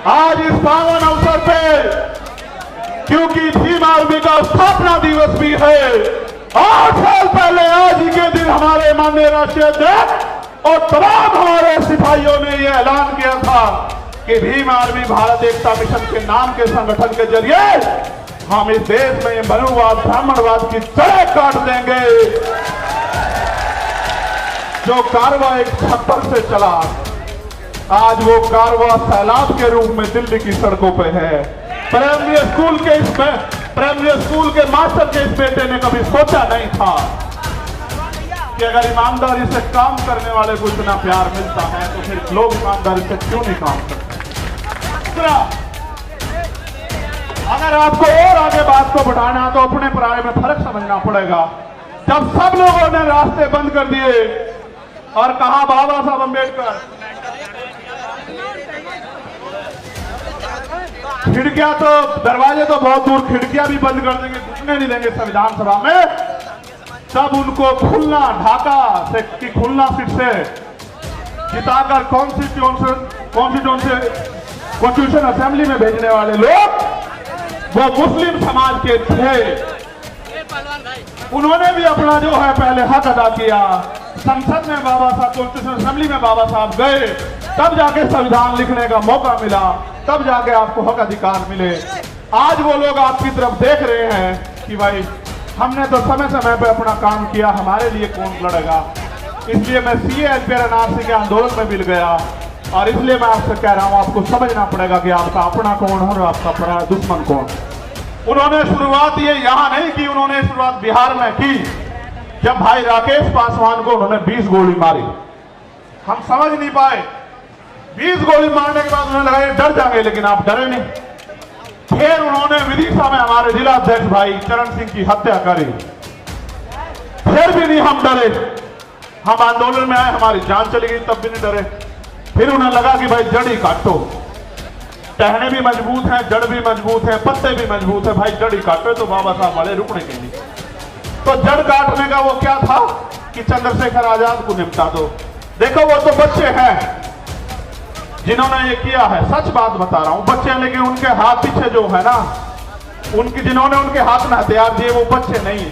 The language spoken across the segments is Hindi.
आज इस पावन अवसर पे, क्योंकि भीम आर्मी का स्थापना दिवस भी है, 8 साल पहले आज ही के दिन हमारे माननीय राष्ट्रीय अध्यक्ष और तमाम हमारे सिपाहियों ने यह ऐलान किया था कि भीम आर्मी भारत एकता मिशन के नाम के संगठन के जरिए हम इस देश में मनुवाद ब्राह्मणवाद की जड़ें काट देंगे। जो कारवा 71 से चला, आज वो कारवा सैलाब के रूप में दिल्ली की सड़कों पे है। प्राइमरी स्कूल के मास्टर के इस बेटे ने कभी सोचा नहीं था कि अगर ईमानदारी से काम करने वाले को इतना प्यार मिलता है तो फिर लोग ईमानदारी से क्यों नहीं काम करते। अगर आपको और आगे बात को बढ़ाना तो अपने पराये में फर्क समझना पड़ेगा। जब सब लोगों ने रास्ते बंद कर दिए और कहा बाबा साहब अम्बेडकर, खिड़कियां तो, दरवाजे तो बहुत दूर, खिड़कियां भी बंद कर देंगे, घुसने नहीं देंगे संविधान सभा में, तब उनको खुलना ढाका से की खुलना सीट से जिताकर कॉन्स्टिट्यूशन असेंबली में भेजने वाले लोग वो मुस्लिम समाज के थे। उन्होंने भी अपना जो है पहले हक अदा किया। संसद में बाबा साहब, कॉन्स्टिट्यूशन असेंबली में बाबा साहब गए, तब जाके संविधान लिखने का मौका मिला, तब जाके आपको हक अधिकार मिले। आज वो लोग आपकी तरफ देख रहे हैं कि भाई हमने तो समय समय पे अपना काम किया, हमारे लिए कौन लड़ेगा। इसलिए मैं सीए एनपीआर एनआरसी के आंदोलन में मिल गया और इसलिए मैं आपसे कह रहा हूं, आपको समझना पड़ेगा कि आपका अपना कौन है और आपका पराया दुश्मन कौन। उन्होंने शुरुआत ये यहां नहीं की, उन्होंने शुरुआत बिहार में की, जब भाई राकेश पासवान को उन्होंने 20 गोली मारी। हम समझ नहीं पाए, 20 गोली मारने के बाद उन्हें लगा ये डर जाएंगे, लेकिन आप डरे नहीं। फिर उन्होंने विदिशा में हमारे जिला अध्यक्ष भाई चरण सिंह की हत्या करी, फिर भी नहीं हम डरे। हम आंदोलन में आए, हमारी जान चली गई, तब भी नहीं डरे। फिर उन्हें लगा कि भाई जड़ ही काटो, टहने भी मजबूत हैं, जड़ भी मजबूत है, पत्ते भी मजबूत है, भाई जड़ ही काटो, तो बाबा साहब वाले रुकने के लिए। तो जड़ काटने का वो क्या था कि चंद्रशेखर आजाद को निपटा दो। देखो वो तो बच्चे हैं जिन्होंने ये किया है, सच बात बता रहा हूं, बच्चे, लेकिन उनके हाथ पीछे जो है ना, जिन्होंने उनके हाथ में हथियार दिए वो बच्चे नहीं।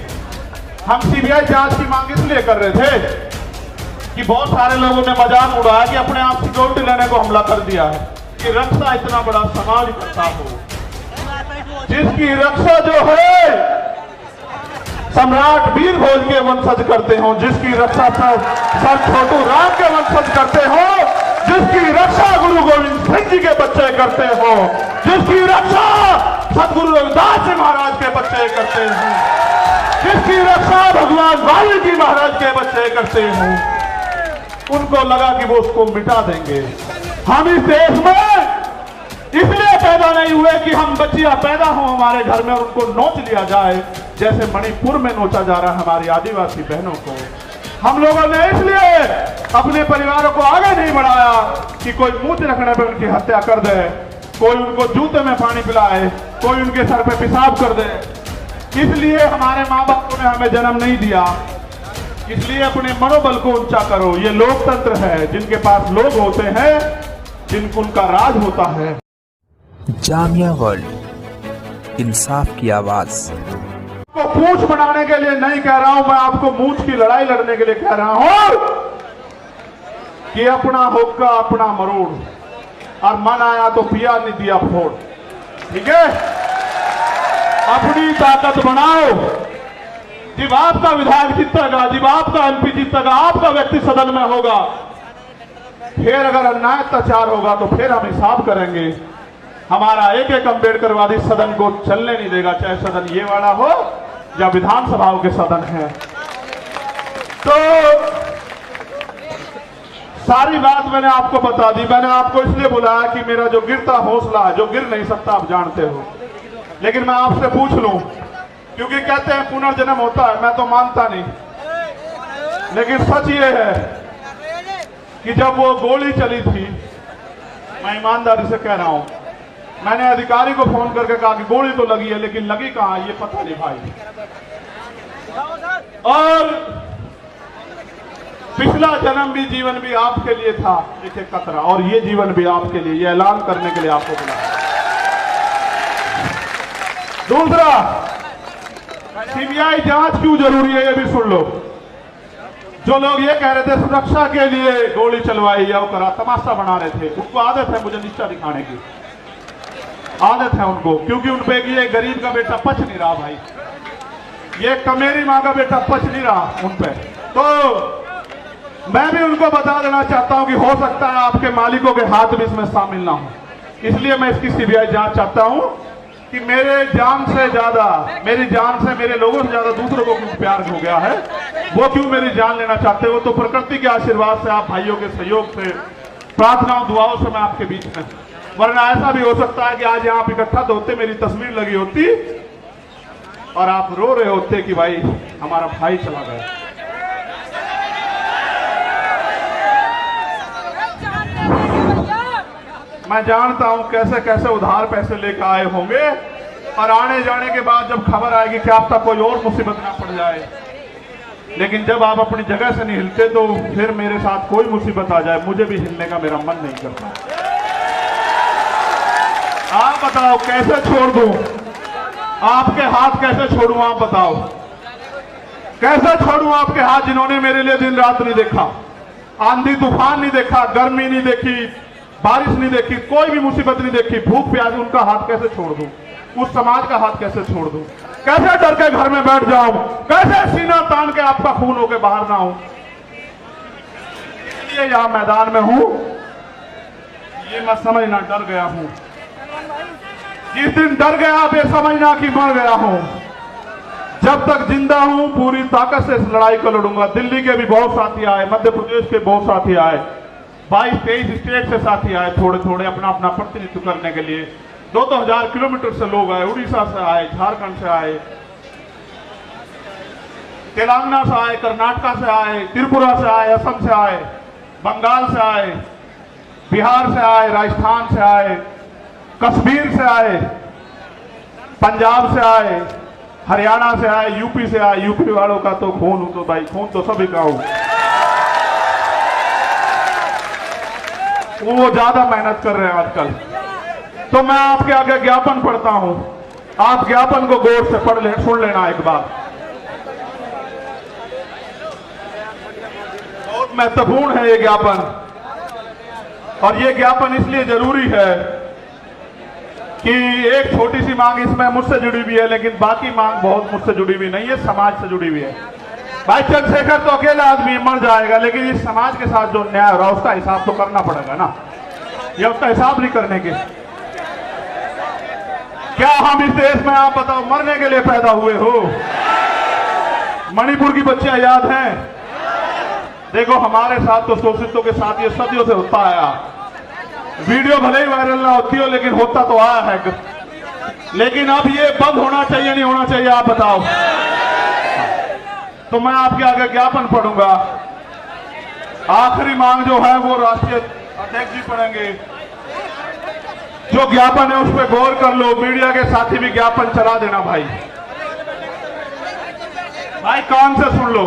हम सीबीआई जांच की मांग इसलिए कर रहे थे कि बहुत सारे लोगों ने मजाक उड़ाया कि अपने आप सिक्योरिटी लेने को हमला कर दिया है, कि रक्षा इतना बड़ा समाज करता हो, जिसकी रक्षा जो है सम्राट वीर भोज के वंशज करते हो, जिसकी रक्षा सर छोटू राम के वंशज करते हो, जिसकी रक्षा गुरु गोविंद सिंह जी के बच्चे करते हो, जिसकी रक्षा सदगुरु रविदास जी महाराज के बच्चे करते हो, जिसकी रक्षा भगवान वाल्मीकि महाराज के बच्चे करते हो, उनको लगा कि वो उसको मिटा देंगे। हम इस देश में इसलिए पैदा नहीं हुए कि हम बच्चियां पैदा हो हमारे घर में और उनको नोच लिया जाए, जैसे मणिपुर में नोचा जा रहा है हमारी आदिवासी बहनों को। हम लोगों ने इसलिए अपने परिवारों को आगे नहीं बढ़ाया कि कोई मूंछ रखने पर उनकी हत्या कर दे, कोई उनको जूते में पानी पिलाए, कोई उनके सर पे पेशाब कर दे। इसलिए हमारे माँ बापों ने हमें जन्म नहीं दिया। इसलिए अपने मनोबल को ऊंचा करो। ये लोकतंत्र है, जिनके पास लोग होते हैं, जिनको उनका राज होता है। जामिया वर्ल्ड, इंसाफ की आवाज। को पूंछ बनाने के लिए नहीं कह रहा हूं मैं, आपको मूंछ की लड़ाई लड़ने के लिए कह रहा हूं कि अपना होगा अपना मरोड़, और मन आया तो पिया नहीं दिया फोड़। ठीक है, अपनी ताकत बनाओ। जब आपका विधायक जीतेगा, जब आपका एमपी जीतेगा, आपका व्यक्ति सदन में होगा, फिर अगर अन्याय अत्याचार होगा तो फिर हम हिसाब करेंगे। हमारा एक एक अम्बेडकरवादी सदन को चलने नहीं देगा, चाहे सदन ये वाला हो या विधानसभाओं के सदन है। तो सारी बात मैंने आपको बता दी। मैंने आपको इसलिए बुलाया कि मेरा जो गिरता हौसला है, जो गिर नहीं सकता, आप जानते हो, लेकिन मैं आपसे पूछ लूं, क्योंकि कहते हैं पुनर्जन्म होता है, मैं तो मानता नहीं, लेकिन सच ये है कि जब वो गोली चली थी, मैं ईमानदारी से कह रहा हूं, मैंने अधिकारी को फोन करके कहा कि गोली तो लगी है, लेकिन लगी कहां ये पता नहीं भाई। और पिछला जन्म भी जीवन भी आपके लिए था एक एक कतरा, और ये जीवन भी आपके लिए, ये ऐलान करने के लिए आपको बुलाया। दूसरा, सीबीआई जांच क्यों जरूरी है ये भी सुन लो। जो लोग ये कह रहे थे सुरक्षा के लिए गोली चलवाई या करा, तमाशा बना रहे थे, उनको आदत है मुझे निष्ठा दिखाने की, आदत है उनको, क्योंकि उन पे ये गरीब का बेटा पच नहीं रहा भाई, ये कमेरी माँ का बेटा पच नहीं रहा उन पे। तो मैं भी उनको बता देना चाहता हूं कि हो सकता है आपके मालिकों के हाथ भी इसमें शामिल ना हो, इसलिए मैं इसकी सीबीआई जांच चाहता हूं कि मेरे जान से ज्यादा, मेरी जान से, मेरे लोगों से ज्यादा दूसरों को क्यों प्यार हो गया है, वो क्यों मेरी जान लेना चाहते हो। तो प्रकृति के आशीर्वाद से, आप भाइयों के सहयोग से, प्रार्थनाओं दुआओं से मैं आपके बीच में, वरना ऐसा भी हो सकता है कि आज यहाँ आप इकट्ठा तो होते, मेरी तस्वीर लगी होती और आप रो रहे होते कि भाई हमारा भाई चला गया। मैं जानता हूं कैसे कैसे उधार पैसे लेकर आए होंगे, और आने जाने के बाद जब खबर आएगी कि आप तक कोई और मुसीबत ना पड़ जाए, लेकिन जब आप अपनी जगह से नहीं हिलते तो फिर मेरे साथ कोई मुसीबत आ जाए मुझे भी हिलने का मेरा मन नहीं करता। आप बताओ कैसे छोड़ दूं, आपके हाथ कैसे छोड़ूं, आप बताओ कैसे छोड़ूं आपके हाथ जिन्होंने मेरे लिए दिन रात नहीं देखा, आंधी तूफान नहीं देखा, गर्मी नहीं देखी, बारिश नहीं देखी, कोई भी मुसीबत नहीं देखी, भूख प्यास, उनका हाथ कैसे छोड़ दूं, उस समाज का हाथ कैसे छोड़ दूं, कैसे डर के घर में बैठ जाऊं, कैसे सीना तान के आपका खून होके बाहर ना हूं। इसलिए यहां मैदान में हूं, ये मैं समझना डर गया हूं, जिस दिन डर गया आप ये समझना कि मर गया हूं। जब तक जिंदा हूं पूरी ताकत से इस लड़ाई को लड़ूंगा। दिल्ली के भी बहुत साथी आए, मध्य प्रदेश के बहुत साथी आए, 22-23 स्टेट से साथी आए, थोड़े थोड़े अपना अपना प्रतिनिधित्व करने के लिए। 2-2 हजार किलोमीटर से लोग आए, उड़ीसा से आए, झारखंड से आए, तेलंगाना से आए, कर्नाटक से आए, त्रिपुरा से आए, असम से आए, बंगाल से आए, बिहार से आए, राजस्थान से आए, कश्मीर से आए, पंजाब से आए, हरियाणा से आए, यूपी से आए। यूपी वालों का तो खून हो, तो भाई खून तो सभी का हो, वो ज्यादा मेहनत कर रहे हैं आजकल। तो मैं आपके आगे ज्ञापन पढ़ता हूं, आप ज्ञापन को गौर से पढ़ ले, सुन लेना एक बार, बहुत महत्वपूर्ण है ये ज्ञापन। और ये ज्ञापन इसलिए जरूरी है कि एक छोटी सी मांग इसमें मुझसे जुड़ी हुई है, लेकिन बाकी मांग बहुत मुझसे जुड़ी हुई नहीं है, समाज से जुड़ी हुई है। भाई चंद्रशेखर तो अकेला आदमी मर जाएगा, लेकिन इस समाज के साथ जो न्याय हो रहा है उसका हिसाब तो करना पड़ेगा ना, ये उसका हिसाब नहीं करने के। क्या हम इस देश में, आप बताओ, मरने के लिए पैदा हुए हो? मणिपुर की बच्चियां याद हैं? देखो हमारे साथ तो शोषितों के साथ ये सदियों से होता आया, वीडियो भले ही वायरल ना होती हो लेकिन होता तो आया है। लेकिन अब ये बंद होना चाहिए नहीं होना चाहिए, आप बताओ। तो मैं आपके आगे ज्ञापन पढ़ूंगा। आखिरी मांग जो है वो राष्ट्रीय अध्यक्ष जी पढ़ेंगे। जो ज्ञापन है उस पर गौर कर लो, मीडिया के साथी भी ज्ञापन चला देना भाई, भाई कान से सुन लो।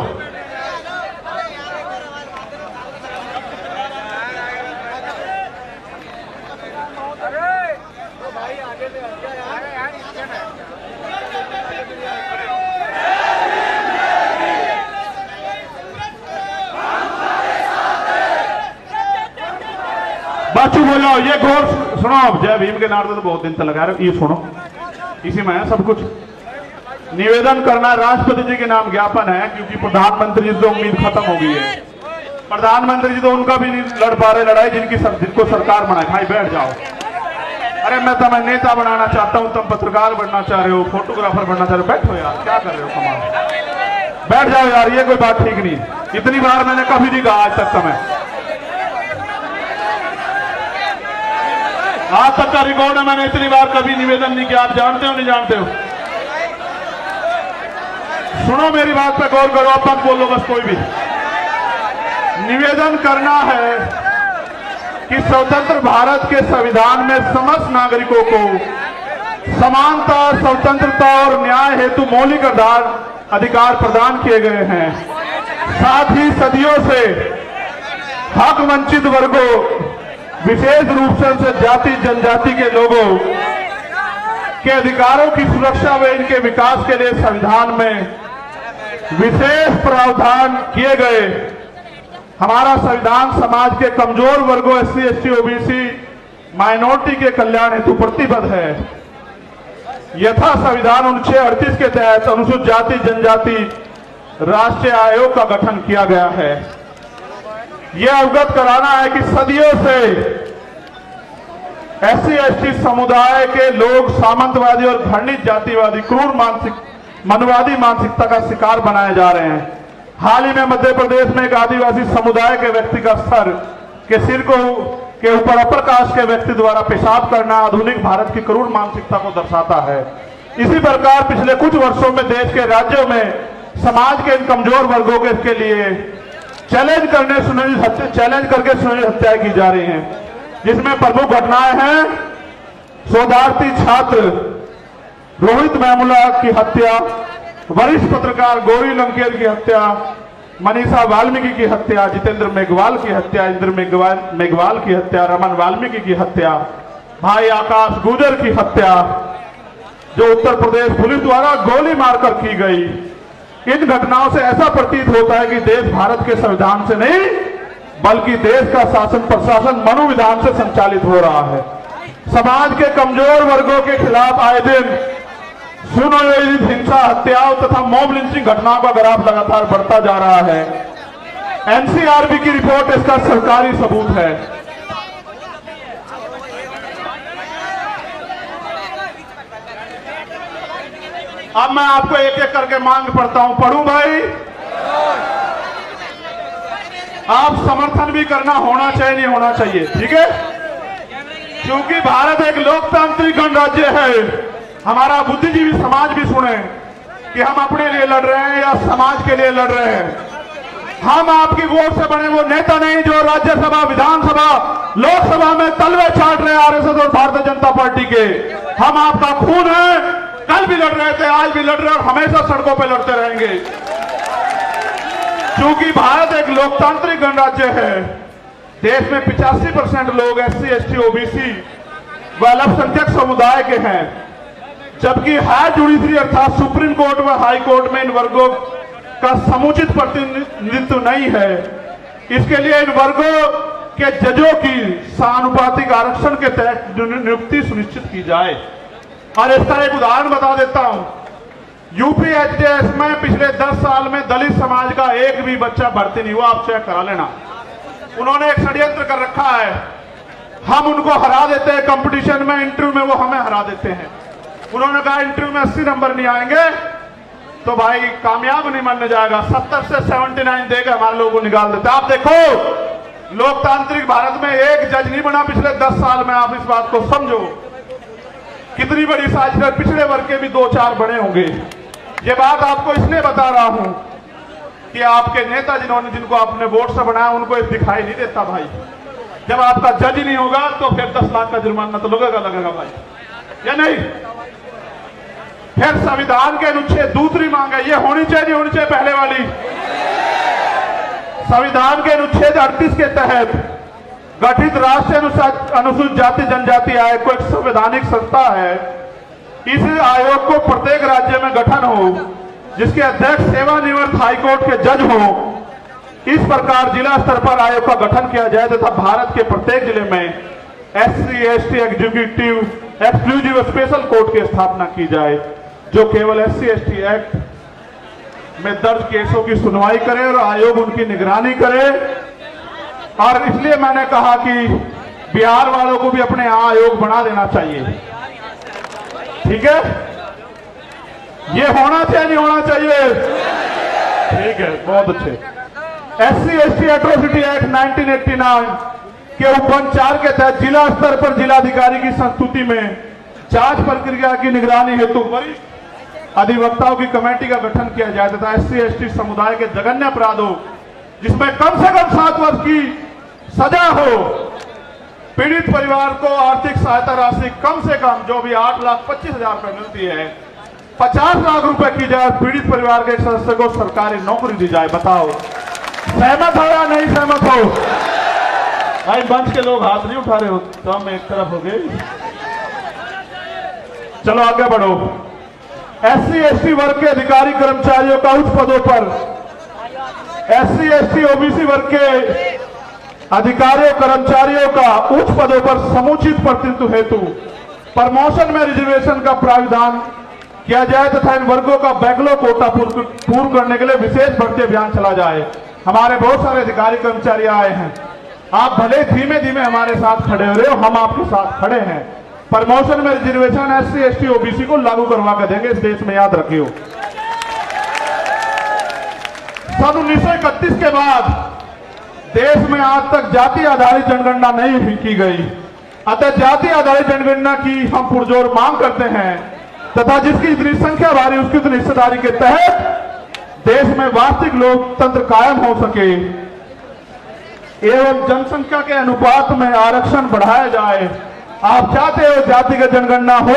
बाचू बोलो, ये गौर सुनो। जय भीम के नारे तो बहुत दिन तक लगा रहे, ये सुनो, इसी में है सब कुछ। निवेदन करना राष्ट्रपति जी के नाम ज्ञापन है, क्योंकि प्रधानमंत्री जी तो उम्मीद खत्म हो गई है। प्रधानमंत्री जी तो उनका भी नहीं लड़ पा रहे लड़ाई जिनको सरकार बनाए। भाई बैठ जाओ। अरे मैं तुम्हें नेता बनाना चाहता हूं, तुम पत्रकार बनना चाह रहे हो, फोटोग्राफर बनना चाह रहे हो, बैठो यार, क्या कर रहे हो कमाल, बैठ जाओ यार, ये कोई बात ठीक नहीं। इतनी बार मैंने कभी नहीं कहा आज तक, समय आज तक का रिकॉर्ड है, मैंने इतनी बार कभी निवेदन नहीं किया। आप जानते हो नहीं जानते हो? सुनो मेरी बात पे गौर करो, अब मत बोलो बस कोई भी। निवेदन करना है कि स्वतंत्र भारत के संविधान में समस्त नागरिकों को समानता, स्वतंत्रता और न्याय हेतु मौलिक अधिकार प्रदान किए गए हैं। साथ ही सदियों से हक वंचित वर्गों, विशेष रूप से जाति जनजाति के लोगों के अधिकारों की सुरक्षा व इनके विकास के लिए संविधान में विशेष प्रावधान किए गए। हमारा संविधान समाज के कमजोर वर्गों SC, ST, OBC, माइनॉरिटी के कल्याण हेतु प्रतिबद्ध है। यथा संविधान अनुच्छेद 38 के तहत अनुसूचित जाति जनजाति राष्ट्रीय आयोग का गठन किया गया है। यह अवगत कराना है कि सदियों से SC, ST समुदाय के लोग सामंतवादी और घृणित जातिवादी क्रूर मनवादी मानसिकता का शिकार बनाए जा रहे हैं। हाल ही में मध्य प्रदेश में एक आदिवासी समुदाय के व्यक्ति का सर के सिर के ऊपर अपर कास्ट के व्यक्ति द्वारा पेशाब करना आधुनिक भारत की क्रूर मानसिकता को दर्शाता है। इसी प्रकार पिछले कुछ वर्षों में देश के राज्यों में समाज के इन कमजोर वर्गों के लिए चैलेंज करके सुनिश्चित हत्याएं की जा रही हैं, जिसमें प्रमुख घटनाएं हैं शोधार्थी छात्र रोहित वेमुला की हत्या, वरिष्ठ पत्रकार गौरी लंकेर की हत्या, मनीषा वाल्मीकि की हत्या, जितेंद्र मेघवाल की हत्या, इंद्र मेघवाल की हत्या, रमन वाल्मीकि की हत्या, भाई आकाश गुजर की हत्या जो उत्तर प्रदेश पुलिस द्वारा गोली मारकर की गई। इन घटनाओं से ऐसा प्रतीत होता है कि देश भारत के संविधान से नहीं बल्कि देश का शासन प्रशासन मनोविधान से संचालित हो रहा है। समाज के कमजोर वर्गों के खिलाफ आए दिन सुनियोजित हिंसा, हत्याओं तथा मॉब लिंचिंग घटनाओं का ग्राफ लगातार बढ़ता जा रहा है। NCRB की रिपोर्ट इसका सरकारी सबूत है। अब मैं आपको एक एक करके मांग पढ़ता हूं। पढ़ूं भाई? आप समर्थन भी करना होना चाहिए, नहीं होना चाहिए, ठीक है? क्योंकि भारत एक लोकतांत्रिक गणराज्य है। हमारा बुद्धिजीवी समाज भी सुने कि हम अपने लिए लड़ रहे हैं या समाज के लिए लड़ रहे हैं। हम आपकी वोट से बने वो नेता नहीं जो राज्यसभा, विधानसभा, लोकसभा में तलवे चाट रहे RSS और भारतीय जनता पार्टी के। हम आपका खून है, कल भी लड़ रहे थे, आज भी लड़ रहे और हमेशा सड़कों पर लड़ते रहेंगे। क्योंकि भारत एक लोकतांत्रिक गणराज्य है। देश में 85% लोग SC, ST, OBC व अल्पसंख्यक समुदाय के हैं, जबकि हायर जुडिशरी अर्थात सुप्रीम कोर्ट व हाई कोर्ट में इन वर्गों का समुचित प्रतिनिधित्व नहीं है। इसके लिए इन वर्गों के जजों की समानुपातिक आरक्षण के तहत नियुक्ति सुनिश्चित की जाए। और इसका एक उदाहरण बता देता हूं। यूपी HDS में पिछले 10 साल में दलित समाज का एक भी बच्चा भर्ती नहीं हुआ। आप चेक करा लेना। उन्होंने एक षड्यंत्र कर रखा है। हम उनको हरा देते हैं कंपटीशन में, इंटरव्यू में वो हमें हरा देते हैं। उन्होंने कहा इंटरव्यू में 80 नंबर नहीं आएंगे तो भाई कामयाब नहीं मानने जाएगा। 70 से 79 देकर हमारे लोगों को निकाल देते। आप देखो लोकतांत्रिक भारत में एक जज नहीं बना पिछले 10 साल में। आप इस बात को समझो कितनी बड़ी साजिश है। पिछड़े वर्ग के भी 2-4 बड़े होंगे। ये बात आपको इसलिए बता रहा हूं कि आपके नेता जिनको आपने वोट से बनाया उनको दिखाई नहीं देता भाई। जब आपका जज ही नहीं होगा तो फिर 10 लाख का जुर्माना तो लगेगा भाई, या नहीं? फिर संविधान के अनुच्छेद दूसरी मांग है, ये होनी चाहिए नहीं होनी चाहिए? पहले वाली संविधान के अनुच्छेद 38 के तहत गठित राष्ट्रीय अनुसूचित जाति जनजाति आयोग को एक संवैधानिक संस्था है। इस आयोग को प्रत्येक राज्य में गठन हो, जिसके अध्यक्ष सेवानिवृत्त हाईकोर्ट के जज हो। इस प्रकार जिला स्तर पर आयोग का गठन किया जाए तथा भारत के प्रत्येक जिले में SC, ST executive exclusive special court की स्थापना की जाए, जो केवल SC, ST एक्ट में दर्ज केसों की सुनवाई करे और आयोग उनकी निगरानी करे। और इसलिए मैंने कहा कि बिहार वालों को भी अपने यहां आयोग बना देना चाहिए, ठीक है? ये होना चाहिए नहीं होना चाहिए? ठीक है, बहुत अच्छे। SC, ST एट्रोसिटी एक्ट 1989 के उपबंध 4 के तहत जिला स्तर पर जिलाधिकारी की संस्तुति में जांच प्रक्रिया की निगरानी हेतु वरिष्ठ अधिवक्ताओं की कमेटी का गठन किया जाए तथा SC, ST समुदाय के जघन्य अपराधों जिसमें कम से कम 7 वर्ष की सजा हो, पीड़ित परिवार को आर्थिक सहायता राशि कम से कम जो भी 8,25,000 रुपए मिलती है 50 लाख रुपए की जाए, पीड़ित परिवार के एक सदस्य को सरकारी नौकरी दी जाए। बताओ सहमत हो या नहीं सहमत हो? भाई मंच के लोग हाथ नहीं उठा रहे हो तो हम एक तरफ हो गए। चलो आगे बढ़ो। SC ST वर्ग के अधिकारी कर्मचारियों का उच्च पदों पर, SC ST OBC वर्ग के अधिकारियों कर्मचारियों का उच्च पदों पर समुचित प्रतिनिधित्व हेतु प्रमोशन में रिजर्वेशन का प्राविधान किया जाए तथा इन वर्गों का बैकलॉग कोटा पूर्ण करने के लिए विशेष भर्ती अभियान चला जाए। हमारे बहुत सारे अधिकारी कर्मचारी आए हैं, आप भले धीमे धीमे हमारे साथ खड़े हो रहे हो, हम आपके साथ खड़े हैं। प्रमोशन में रिजर्वेशन SC ST OBC को लागू करवा कर देंगे इस देश में, याद रखियो। सन 1931 के बाद देश में आज तक जाति आधारित जनगणना नहीं की गई, अतः जाति आधारित जनगणना की हम पुरजोर मांग करते हैं तथा जिसकी जितनी संख्या भारी उसकी उतनी हिस्सेदारी के तहत देश में वास्तविक लोकतंत्र कायम हो सके एवं जनसंख्या के अनुपात में आरक्षण बढ़ाया जाए। आप चाहते हो जातिगत जनगणना हो?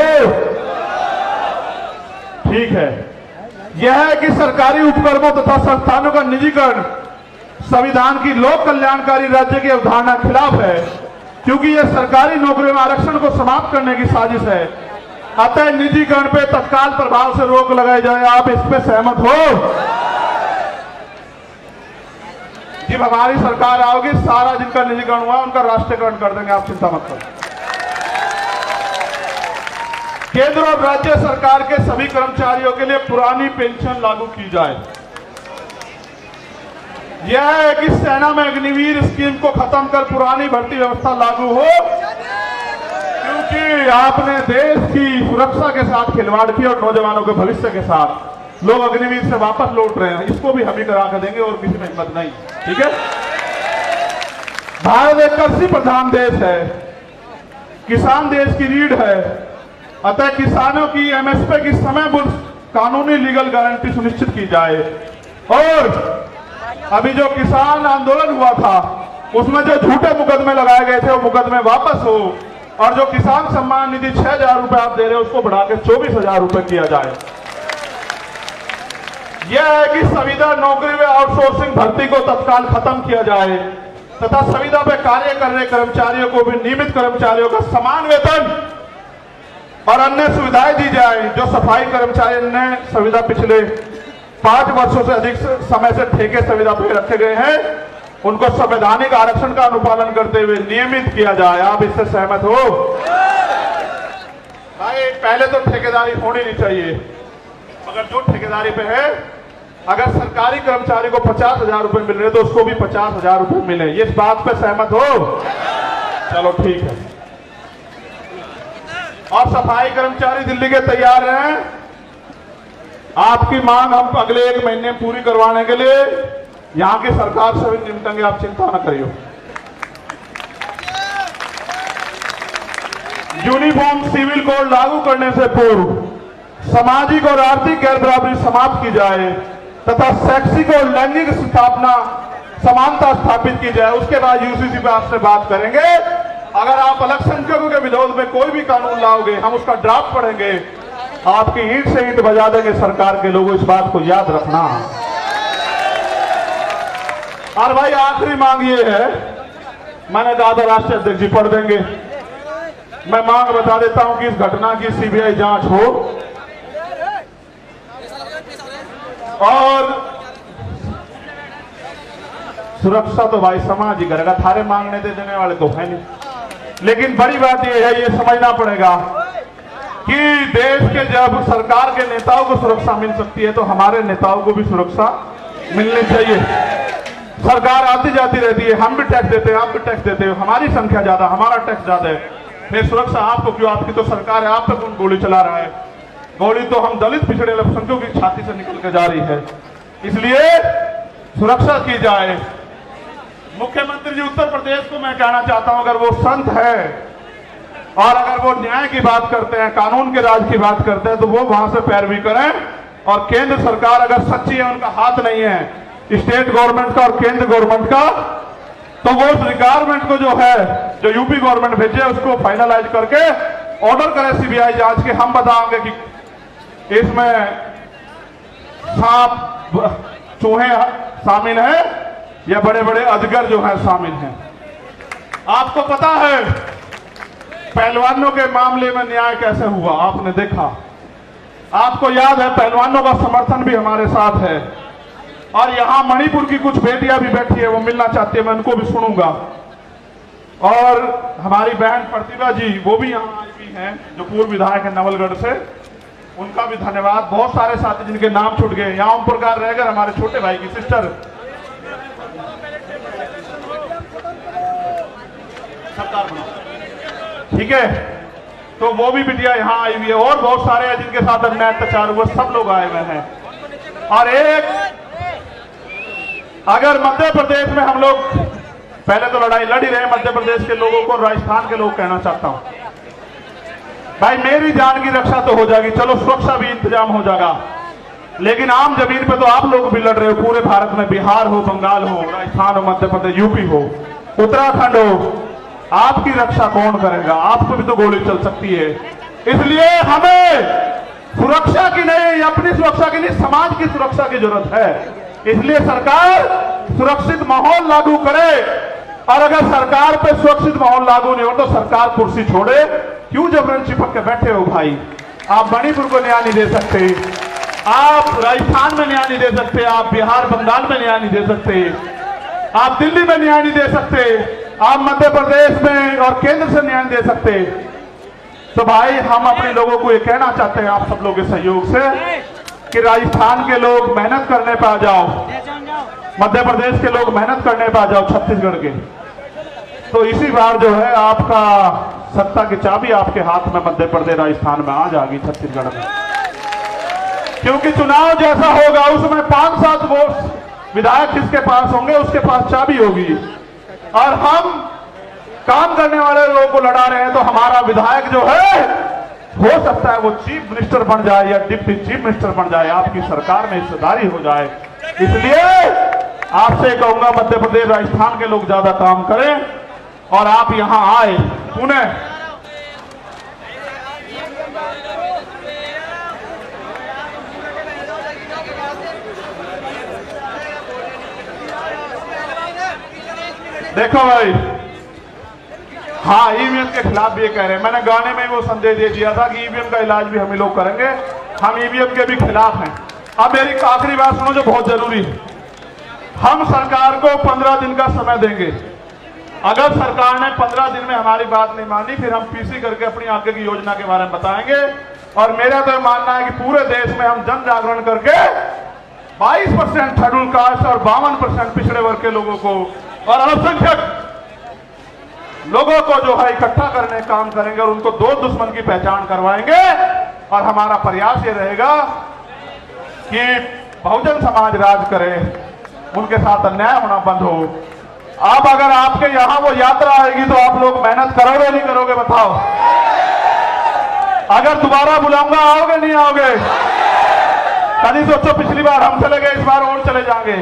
ठीक है। यह है कि सरकारी उपक्रमों तथा संस्थानों का निजीकरण संविधान की लोक कल्याणकारी राज्य की अवधारणा खिलाफ है, क्योंकि यह सरकारी नौकरियों में आरक्षण को समाप्त करने की साजिश है। अतः निजीकरण पे तत्काल प्रभाव से रोक लगाई जाए। आप इस पे सहमत हो? जब हमारी सरकार आओगी सारा जिनका निजीकरण हुआ उनका राष्ट्रीयकरण कर देंगे, आप चिंता मत करो। केंद्र और राज्य सरकार के सभी कर्मचारियों के लिए पुरानी पेंशन लागू की जाए। यह है कि सेना में अग्निवीर स्कीम को खत्म कर पुरानी भर्ती व्यवस्था लागू हो, क्योंकि आपने देश की सुरक्षा के साथ खिलवाड़ किया और नौजवानों के भविष्य के साथ लोग अग्निवीर से वापस लौट रहे हैं। इसको भी हम ही करा कर देंगे और किसी में हिम्मत नहीं। ठीक है। भारत एक कृषि प्रधान देश है, किसान देश की रीढ़ है, अतः किसानों की MSP की समयबद्ध कानूनी लीगल गारंटी सुनिश्चित की जाए। और अभी जो किसान आंदोलन हुआ था उसमें जो झूठे मुकदमे लगाए गए थे वो मुकदमे वापस हो और जो किसान सम्मान निधि 6,000 रुपए आप दे रहे हो उसको बढ़ा के 24,000 रुपए किया जाए। यह है कि संविदा नौकरी में आउटसोर्सिंग भर्ती को तत्काल खत्म किया जाए तथा संविदा पे कार्य कर रहे कर्मचारियों को भी नियमित कर्मचारियों का समान वेतन और अन्य सुविधाएं दी जाए। जो सफाई कर्मचारी ने संविदा पिछले 5 वर्षों से अधिक समय से ठेके संविदा पे रखे गए हैं उनको संवैधानिक आरक्षण का अनुपालन करते हुए नियमित किया जाए। आप इससे सहमत हो? भाई पहले तो ठेकेदारी होनी नहीं चाहिए, मगर जो ठेकेदारी पे है अगर सरकारी कर्मचारी को 50,000 रुपए मिल रहे तो उसको भी 50,000 रुपए मिले। ये इस बात पे सहमत हो? चलो ठीक है। और सफाई कर्मचारी दिल्ली के तैयार हैं आपकी मांग हम अगले 1 महीने में पूरी करवाने के लिए यहां की सरकार से भी निपटेंगे, आप चिंता न करियो। यूनिफॉर्म सिविल कोड लागू करने से पूर्व सामाजिक और आर्थिक गैर बराबरी समाप्त की जाए तथा शैक्षिक और लैंगिक स्थापना समानता स्थापित की जाए। उसके बाद UCC पे आपसे बात करेंगे। अगर आप अल्पसंख्यकों के विरोध में कोई भी कानून लाओगे हम उसका ड्राफ्ट पढ़ेंगे, आपकी ईंट से ईंट बजा देंगे सरकार के लोगों, इस बात को याद रखना। और भाई आखिरी मांग ये है, मैंने कहा था राष्ट्रीय अध्यक्ष जी पढ़ देंगे, मैं मांग बता देता हूं कि इस घटना की CBI जांच हो और सुरक्षा तो भाई समाज ही करेगा, थारे मांगने दे देने वाले तो है नहीं। लेकिन बड़ी बात यह है, ये समझना पड़ेगा कि देश के जब सरकार के नेताओं को सुरक्षा मिल सकती है तो हमारे नेताओं को भी सुरक्षा मिलनी चाहिए। सरकार आती जाती रहती है, हम भी टैक्स देते हैं, आप भी टैक्स देते हो, हमारी संख्या ज्यादा, हमारा टैक्स ज्यादा है, फिर सुरक्षा आपको क्यों? आपकी तो सरकार है, आप पे कौन गोली चला रहा है? गोली तो हम दलित पिछड़े अल्पसंख्यकों की छाती से निकल के जा रही है। इसलिए सुरक्षा की जाए। मुख्यमंत्री जी उत्तर प्रदेश को मैं कहना चाहता हूं, अगर वो संत है और अगर वो न्याय की बात करते हैं, कानून के राज की बात करते हैं तो वो वहां से पैरवी करें। और केंद्र सरकार अगर सच्ची है, उनका हाथ नहीं है स्टेट गवर्नमेंट का और केंद्र गवर्नमेंट का, तो वो उस रिक्वायरमेंट को जो है जो यूपी गवर्नमेंट भेजे उसको फाइनलाइज करके ऑर्डर करे CBI जांच के। हम बताएंगे कि इसमें सांप चूहे शामिल हैं या बड़े बड़े अजगर जो हैं शामिल हैं। आपको पता है पहलवानों के मामले में न्याय कैसे हुआ, आपने देखा। आपको याद है पहलवानों का समर्थन भी हमारे साथ है। और यहां मणिपुर की कुछ बेटियां भी बैठी है, वो मिलना चाहती है, मैं उनको भी सुनूंगा। और हमारी बहन प्रतिभा जी वो भी यहाँ आई हुई हैं, जो पूर्व विधायक है नवलगढ़ से, उनका भी धन्यवाद। बहुत सारे साथी जिनके नाम छूट गए, यहाँ ओम प्रकाश रहेगर हमारे छोटे भाई की सिस्टर, ठीक है, तो वो भी बिटिया यहाँ आई हुई है। और बहुत सारे हैं जिनके साथ अन्याय अत्याचार हुआ, सब लोग आए हुए हैं। और एक अगर मध्य प्रदेश में हम लोग पहले तो लड़ाई लड़ ही रहे मध्य प्रदेश के लोगों को, राजस्थान के लोग कहना चाहता हूं भाई मेरी जान की रक्षा तो हो जाएगी, चलो सुरक्षा भी इंतजाम हो जाएगा, लेकिन आम जमीन पे तो आप लोग भी लड़ रहे हो। पूरे भारत में बिहार हो, बंगाल हो, राजस्थान हो, मध्य प्रदेश, यूपी हो, उत्तराखंड हो, आपकी रक्षा कौन करेगा? आपको भी तो गोली चल सकती है। इसलिए हमें सुरक्षा की नहीं, अपनी सुरक्षा की नहीं, समाज की सुरक्षा की जरूरत है। इसलिए सरकार सुरक्षित माहौल लागू करे। और अगर सरकार पे सुरक्षित माहौल लागू नहीं हो तो सरकार कुर्सी छोड़े। क्यों जबरन चिपक के बैठे हो भाई? आप मणिपुर को न्याय नहीं दे सकते, आप राजस्थान में न्याय नहीं दे सकते, आप बिहार बंगाल में न्याय नहीं दे सकते, आप दिल्ली में न्याय नहीं दे सकते, आप मध्य प्रदेश में और केंद्र से न्याय दे सकते। तो भाई हम अपने लोगों को ये कहना चाहते हैं आप सब लोगों के सहयोग से कि राजस्थान के लोग मेहनत करने पे आ जाओ, मध्य प्रदेश के लोग मेहनत करने पे आ जाओ, छत्तीसगढ़ के। तो इसी बार जो है आपका सत्ता की चाबी आपके हाथ में मध्य प्रदेश राजस्थान में आ जाएगी, छत्तीसगढ़ में। क्योंकि चुनाव जैसा होगा उसमें 5-7 वोट विधायक जिसके पास होंगे उसके पास चाबी होगी। और हम काम करने वाले लोगों को लड़ा रहे हैं तो हमारा विधायक जो है हो सकता है वो चीफ मिनिस्टर बन जाए या डिप्टी चीफ मिनिस्टर बन जाए, आपकी सरकार में हिस्सेदारी हो जाए। इसलिए आपसे कहूंगा मध्य प्रदेश राजस्थान के लोग ज्यादा काम करें और आप यहां आए पुणे। देखो भाई, हाँ ईवीएम के खिलाफ भी ये कह रहे हैं, मैंने गाने में वो संदेश दे दिया था कि ईवीएम का इलाज भी हम लोग करेंगे, हम ईवीएम के भी खिलाफ हैं। अब मेरी आखिरी बात सुनो जो बहुत जरूरी है, हम सरकार को 15 दिन का समय देंगे। अगर सरकार ने 15 दिन में हमारी बात नहीं मानी फिर हम पीसी करके अपनी आगे की योजना के बारे में बताएंगे। और मेरा तो मानना है कि पूरे देश में हम जन जागरण करके 22% शेड्यूल कास्ट और 52% पिछड़े वर्ग के लोगों को और अल्पसंख्यक लोगों को जो है इकट्ठा करने काम करेंगे और उनको दो दुश्मन की पहचान करवाएंगे। और हमारा प्रयास ये रहेगा कि बहुजन समाज राज करे, उनके साथ अन्याय होना बंद हो। अब अगर आपके यहां वो यात्रा आएगी तो आप लोग मेहनत करोगे नहीं करोगे बताओ? अगर दोबारा बुलाऊंगा आओगे नहीं आओगे? कभी सोचो पिछली बार हम चले गए, इस बार और चले जाएंगे।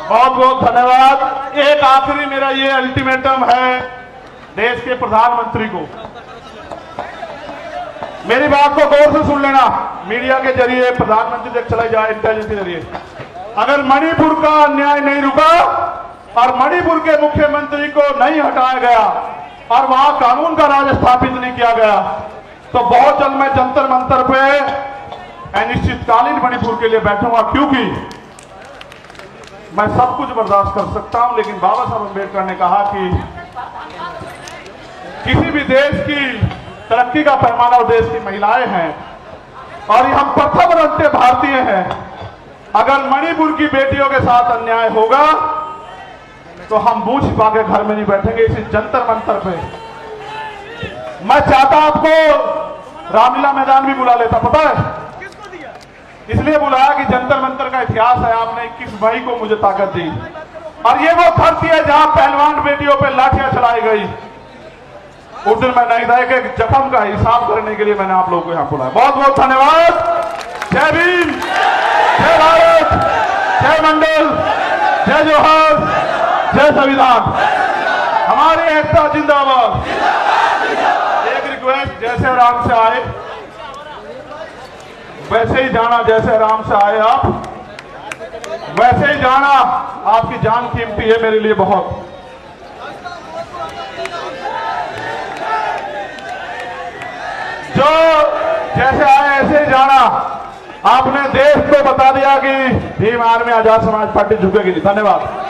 बहुत बहुत धन्यवाद। एक आखिरी मेरा ये अल्टीमेटम है देश के प्रधानमंत्री को, मेरी बात को गौर से सुन लेना। मीडिया के जरिए प्रधानमंत्री तक चला जाए, इंटेलिजेंस के जरिए। अगर मणिपुर का अन्याय नहीं रुका और मणिपुर के मुख्यमंत्री को नहीं हटाया गया और वहां कानून का राज स्थापित नहीं किया गया तो बहुत जल्द मैं जंतर मंतर पे अनिश्चितकालीन मणिपुर के लिए बैठूंगा। क्योंकि मैं सब कुछ बर्दाश्त कर सकता हूं, लेकिन बाबा साहब अम्बेडकर ने कहा कि किसी भी देश की तरक्की का पैमाना और देश की महिलाएं हैं और हम प्रथम रंगते भारतीय हैं। अगर मणिपुर की बेटियों के साथ अन्याय होगा तो हम मुंह छिपा के घर में नहीं बैठेंगे। इसी जंतर मंतर पे मैं चाहता आपको रामलीला मैदान भी बुला लेता, पता है इसलिए बुलाया कि जंतर मंतर का इतिहास है। आपने 21 मई को मुझे ताकत दी और ये वो धरती है जहां पहलवान बेटियों पे लाठियां चलाई गई। उस दिन मैं नहीं था कि जख्म का हिसाब करने के लिए मैंने आप लोगों को यहां बुलाया। बहुत बहुत धन्यवाद। जय भीम, जय भारत, जय मंडल, जय जोहर, जय संविधान। हमारी एकता जिंदाबाद। एक रिक्वेस्ट, जैसे आराम से आए वैसे ही जाना जैसे आराम से आए आप, वैसे ही जाना। आपकी जान कीमती है मेरे लिए बहुत। जो जैसे आए ऐसे ही जाना। आपने देश को बता दिया कि भीम आर्मी आजाद समाज पार्टी झुकेगी नहीं। धन्यवाद।